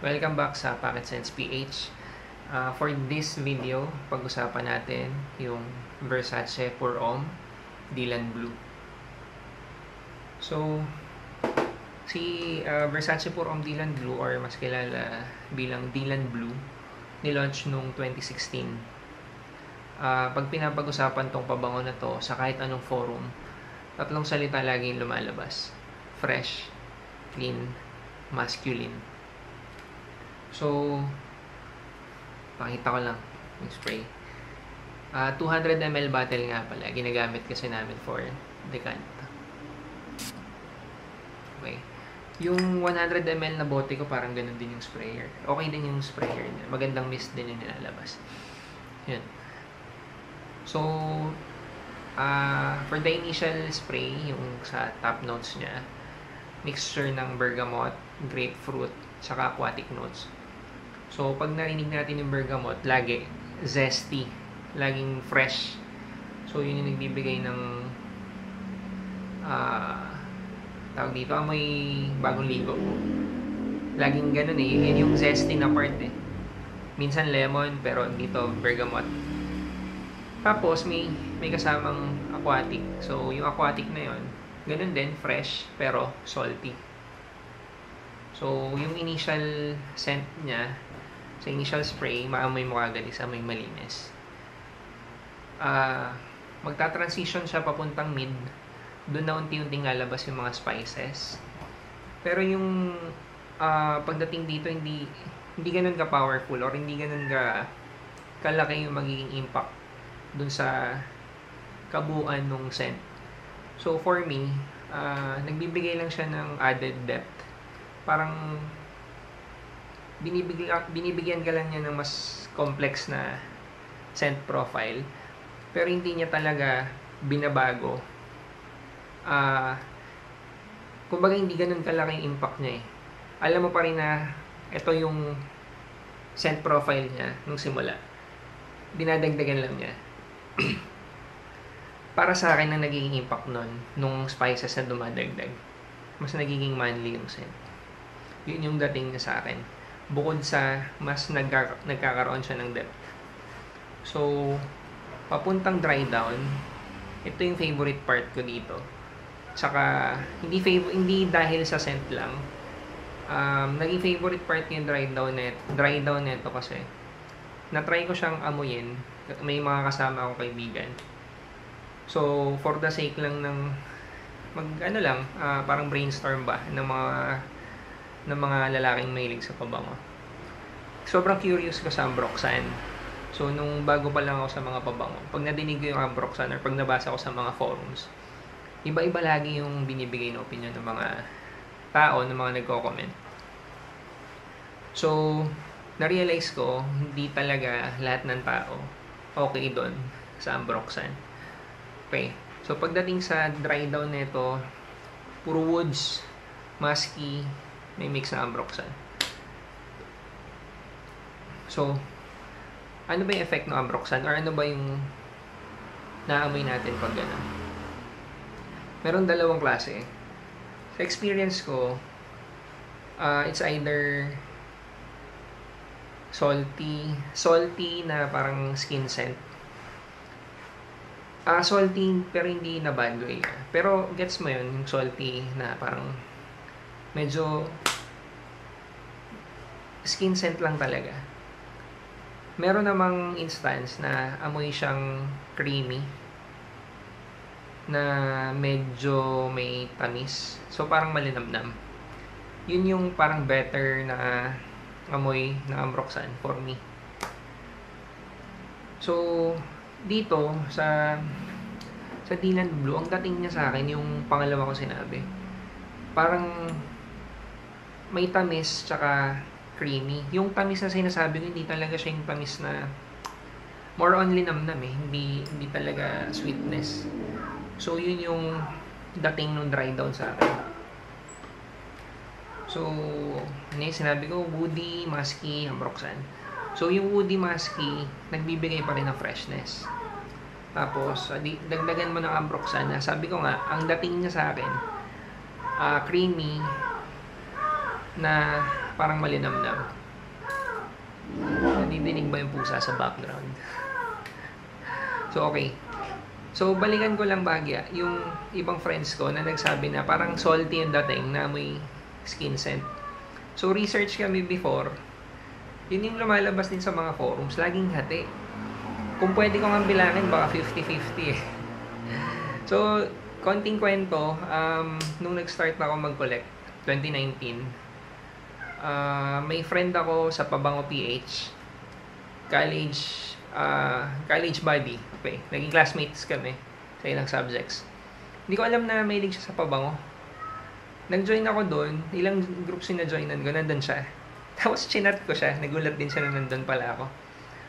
Welcome back sa Pocket Sense PH. For this video, pag-usapan natin yung Versace Pour Homme Dylan Blue. So, si Versace Pour Homme Dylan Blue, or mas kilala bilang Dylan Blue, nilaunch noong 2016. Pag pinapag-usapan tong pabango na to sa kahit anong forum, tatlong salita laging lumalabas: fresh, clean, masculine. So, pakita ko lang yung spray. 200 ml bottle nga pala. Ginagamit kasi namin for decant. Okay. Yung 100 ml na bote ko, parang ganun din yung sprayer. Okay din yung sprayer niya. Magandang mist din yung nilalabas. Yun. So, for the initial spray, yung sa top notes niya, mixture ng bergamot, grapefruit, saka aquatic notes. So, pag narinig natin yung bergamot, lagi zesty, laging fresh. So, yun yung nagbibigay ng tawag dito, amoy bagong ligo. Laging ganun eh. Yun yung zesty na part eh. Minsan lemon, pero dito bergamot. Tapos, may kasamang aquatic. So, yung aquatic na yun, ganun din, fresh, pero salty. So, yung initial scent niya, sa initial spray, maamoy mo agad is amoy malinis. Magta-transition siya papuntang mid. Doon na unti-unting lalabas yung mga spices. Pero yung pagdating dito, hindi ganun ka-powerful or hindi ganun kalaki yung magiging impact doon sa kabuuan ng scent. So, for me, nagbibigay lang siya ng added depth. Parang binibigyan ka lang niya ng mas complex na scent profile, pero hindi niya talaga binabago. Kumbaga hindi ganun kalaki yung impact niya eh. Alam mo pa rin na ito yung scent profile niya nung simula. Dinadagdagan lang niya. Para sa akin, ang nagiging impact nung spices na dumadagdag, mas nagiging manly yung scent. Yun yung dating niya sa akin. Bukod sa mas nagkakaroon siya ng depth. So, papuntang dry down, ito yung favorite part ko dito. Tsaka, hindi dahil sa scent lang. Naging favorite part yung dry down nito kasi na-try ko siyang amuyin. May mga kasama akong kaibigan. So, for the sake lang ng parang brainstorm ba ng mga lalaking mahilig sa pabango. Sobrang curious ko sa Ambroxan. So, nung bago pa lang ako sa mga pabango, pag nadinig ko yung Ambroxan or pag nabasa ko sa mga forums, iba-iba lagi yung binibigay na opinion ng mga tao, ng mga nagko-comment. So, na-realize ko, hindi talaga lahat ng tao okay doon sa Ambroxan. Okay. So, pagdating sa dry down nito, puro woods, musky, may mix na Ambroxan. So, ano ba yung effect ng Ambroxan? Or ano ba yung naamoy natin pag gano'n? Meron dalawang klase. Sa experience ko, it's either salty na parang skin scent. Salty pero hindi na bad way. Pero gets mo yun, yung salty na parang medyo skin scent lang talaga. Meron namang instance na amoy siyang creamy na medyo may tamis. So, parang malinamnam. Yun yung parang better na amoy ng Ambroxan for me. So, dito sa Dylan Blue, ang dating niya sa akin, yung pangalawa ko sinabi, parang may tamis tsaka creamy. Yung tamis na sinasabi ko, hindi talaga siya yung tamis na more on linamnam eh. Hindi talaga sweetness. So, yun yung dating nung dry down sa akin. So, ano yung sinabi ko? Woody, musky, Ambroxan. So, yung woody, musky, nagbibigay pa rin ng freshness. Tapos, dagdagan mo ng Ambroxan na sabi ko nga, ang dating niya sa akin, creamy, na parang malinamnam. Nadidinig ba yung pusa sa background? So, okay. So, balikan ko lang bahagya yung ibang friends ko na nagsabi na parang salty yung dating na may skin scent. So, research kami before. Yun yung lumalabas din sa mga forums. Laging hati. Kung pwede ko nga bilangin, baka 50-50 eh. So, konting kwento. Nung nag-start na ako mag-collect, 2019, may friend ako sa Pabango PH. College buddy. Okay. Naging classmates kami sa ilang subjects. Hindi ko alam na mahilig siya sa Pabango. Nag-join ako doon. Ilang groups yung na-joinan ko. Nandun siya. Tapos chinat ko siya. Nagulat din siya na nandun pala ako.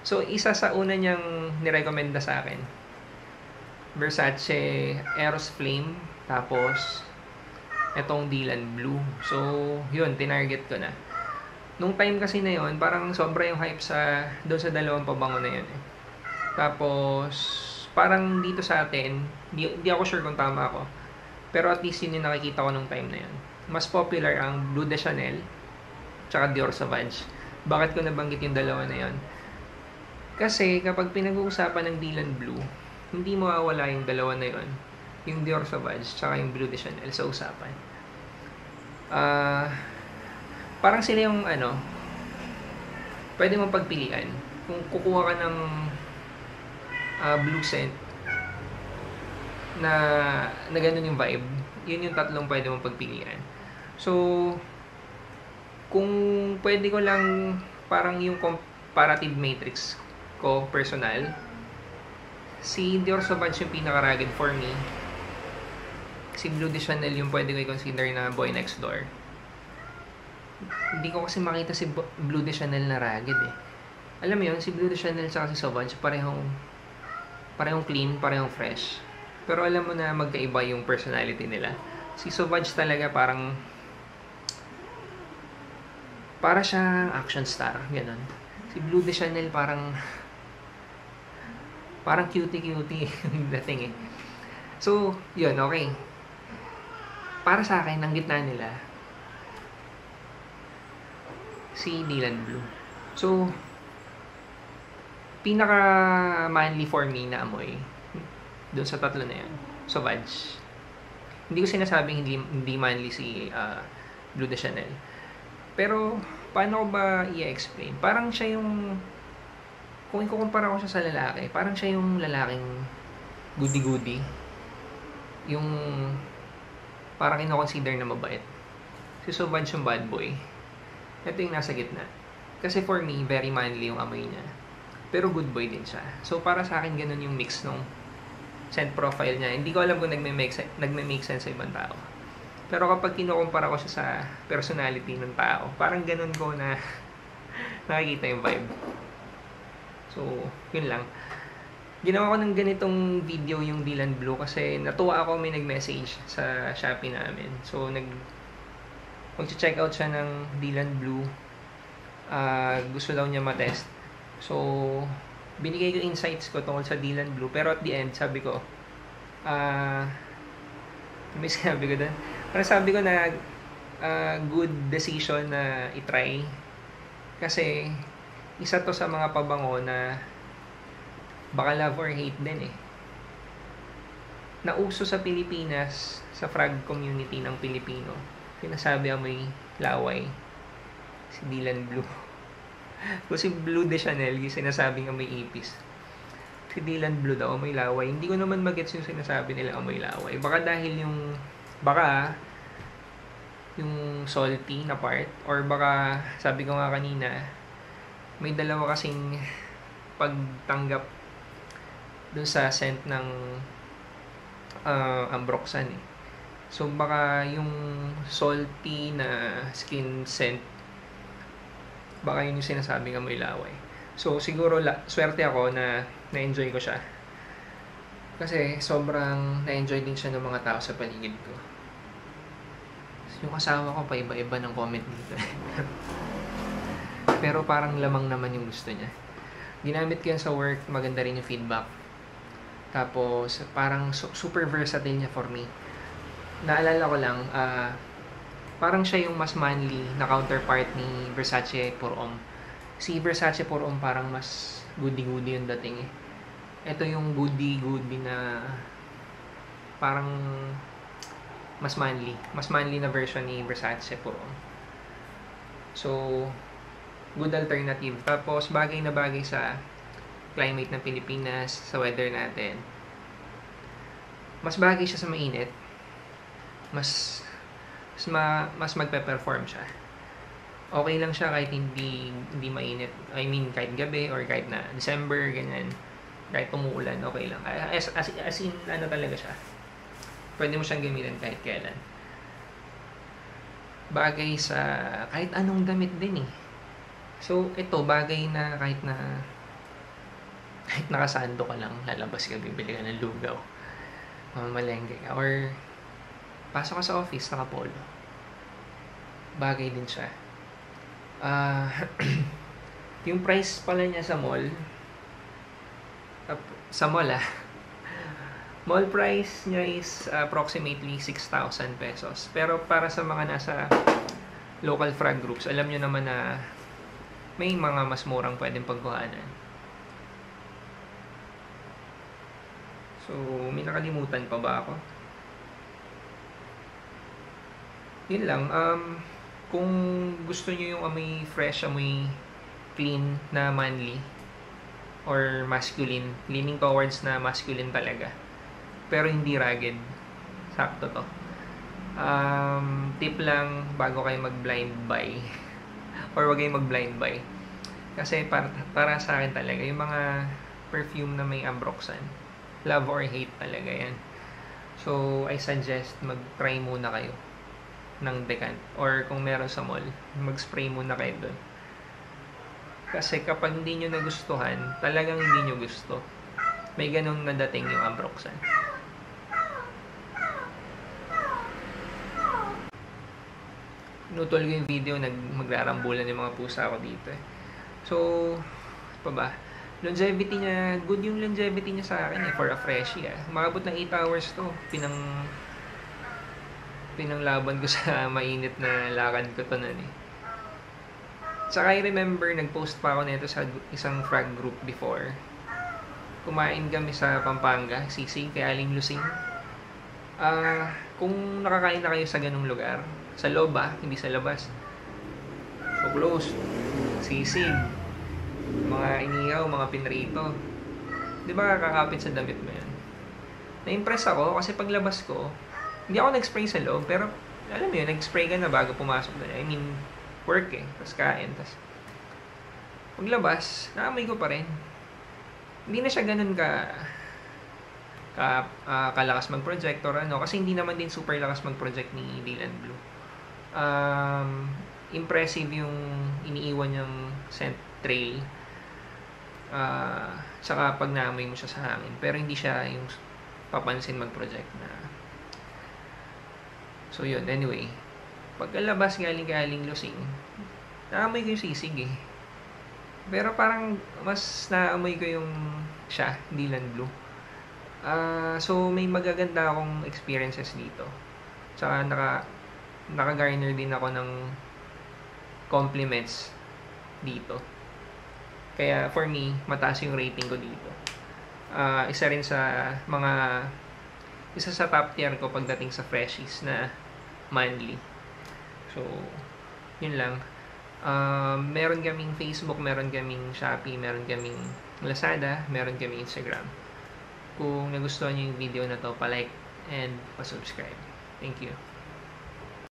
So, isa sa una niyang nirekomenda sa akin. Versace Eros Flame. Tapos, etong Dylan Blue. So, yun. Tinarget ko na. Nung time kasi na yun, parang sobra yung hype doon sa dalawang pabango na yun eh. Tapos, parang dito sa atin, di ako sure kung tama ako. Pero at least yun yung nakikita ko nung time na yun. Mas popular ang Bleu de Chanel, tsaka Dior Sauvage. Bakit ko nabanggit yung dalawa na yun? Kasi kapag pinag-uusapan ng Dylan Blue, hindi mawawala yung dalawa na yun. Yung Dior Sauvage, tsaka yung Bleu de Chanel sa usapan. Parang sila yung pwede mong pagpilian. Kung kukuha ka ng blue scent na ganun yung vibe, yun yung tatlong pwede mong pagpilian. So, kung pwede ko lang parang yung comparative matrix ko personal, si Dior Sauvage yung pinaka-rugged for me. Si Bleu de Chanel yung pwede ko i-consider na boy next door. Hindi ko kasi makita si Bleu de Chanel na rugged eh. Alam mo yun, si Bleu de Chanel at si Sauvage parehong clean, parehong fresh. Pero alam mo na magkaiba yung personality nila. Si Sauvage talaga para siyang action star, ganun. Si Bleu de Chanel parang cutie-cutie yung dating eh. So, yun, okay. Para sa akin, ang gitna nila, si Dylan Blue. So, pinaka-manly for me na amoy doon sa tatlo na yun, Sauvage. Hindi ko sinasabing hindi manly si Bleu de Chanel. Pero, paano ko ba i-explain? Parang siya yung, kung ikukumpara ko siya sa lalaki, parang siya yung lalaking goody-goody. Yung parang ino-consider na mabait. Si Sauvage yung bad boy. Ito yung nasa gitna. Kasi for me, very manly yung amoy niya. Pero good boy din siya. So, para sa akin, ganun yung mix nung scent profile niya. Hindi ko alam kung nagme-make sense sa ibang tao. Pero kapag kinukumpara ko siya sa personality ng tao, parang ganun ko na nakikita yung vibe. So, yun lang. Ginawa ko ng ganitong video yung Dylan Blue kasi natuwa ako, may nag-message sa Shopee namin. So, mag-check out siya ng Dylan Blue. Gusto daw niya matest. So, binigay ko insights ko tungkol sa Dylan Blue. Pero at the end, sabi ko, may sabi ko doon. Parang sabi ko na good decision na itry. Kasi, isa to sa mga pabango na baka love or hate din eh. Nauso sa Pilipinas, sa frag community ng Pilipino. Sinasabi amoy laway. Si Dylan Blue. Kung si Bleu de Chanel, yung sinasabing amoy ipis. Si Dylan Blue daw, amoy laway. Hindi ko naman magets yung sinasabi nila amoy laway. Baka dahil yung salty na part, or baka, sabi ko nga kanina, may dalawa kasing pagtanggap dun sa scent ng ambroxan eh. So, baka yung salty na skin scent, baka yun yung sinasabing amoy laway. So, siguro swerte ako na na-enjoy ko siya. Kasi sobrang na-enjoy din siya ng mga tao sa paligid ko. Yung kasama ko pa iba-iba ng comment dito. Pero parang lamang naman yung gusto niya. Ginamit ko yan sa work, maganda rin yung feedback. Tapos, parang super versatile niya for me. Naalala ko lang, Parang siya yung mas manly na counterpart ni Versace Pour Homme. Si Versace Pour Homme parang mas goody-goody yung dating eh. Ito yung goody-goody na parang mas manly. Mas manly na version ni Versace Pour Homme. So, good alternative. Tapos, bagay na bagay sa climate ng Pilipinas, sa weather natin. Mas bagay siya sa mainit. Mas magpe-perform siya. Okay lang siya kahit hindi mainit. I mean, kahit gabi or kahit na December, ganyan. Kahit umuulan, okay lang. As in, ano talaga siya. Pwede mo siyang gamitin kahit kailan. Bagay sa kahit anong damit din eh. So, ito, bagay na kahit nakasando ka lang, lalabas ka, bibili ka ng lugaw. Mamalengke ka. Or, pasok ka sa office, naka-polo. Bagay din siya. Yung price pala niya sa mall, mall price niya is approximately 6,000 pesos. Pero para sa mga nasa local frag groups, alam nyo naman na may mga mas murang pwedeng pagkuhanan. So, may nakalimutan pa ba ako? Yun lang. Kung gusto nyo yung amoy fresh, amoy clean na manly or masculine, leaning towards na masculine talaga, pero hindi rugged, sakto to. Tip lang bago kayo mag-blind buy or wag kayong mag-blind buy, kasi para sa akin talaga yung mga perfume na may ambroxan, love or hate talaga yan. So I suggest mag-try muna kayo ng decant, or kung meron sa mall, mag-spray muna kayo doon. Kasi kapag hindi nyo nagustuhan, talagang hindi nyo gusto. May ganun na dating yung ambroxan. Nutol ko yung video, magrarambulan yung mga pusa ko dito eh. So, pa ba? Longevity niya, good yung longevity niya sa akin eh, for a freshie ah. Umabot ng 8 hours to. Pinanglaban ko sa mainit na lakad ko to nun eh. Saka I remember, nag-post pa ako nito sa isang frag group before. Kumain kami sa Pampanga, sisig, kay Aling Lusing. Kung nakakain na kayo sa ganung lugar, sa loob hindi sa labas. So close, sisig, mga inihaw, mga pinrito. Di ba kakapit sa damit mo yan? Na-impress ako kasi paglabas ko, hindi ako nag-spray sa loob, pero alam mo yun, nag-spray ka na bago pumasok na. I mean, work eh, tapos kain, tapos paglabas, naamoy ko pa rin. Hindi na siya ganun kalakas mag-project or ano, kasi hindi naman din super lakas mag-project ni Dylan Blue. Impressive yung iniiwan niyang scent trail, saka pag naamoy mo siya sa hangin, pero hindi siya yung papansin mag-project na. So yun, anyway, pagkalabas galing Lusing, naamoy ko yung sisig eh. Pero parang mas naamoy ko yung siya, Dylan Blue. So may magaganda akong experiences dito. Tsaka naka-garner din ako ng compliments dito. Kaya for me, mataas yung rating ko dito. Isa sa top tier ko pagdating sa freshies na manly. So, yun lang. Meron kaming Facebook, meron kaming Shopee, meron kaming Lazada, meron kaming Instagram. Kung nagustuhan niyo yung video na to, pa-like and pa-subscribe. Thank you.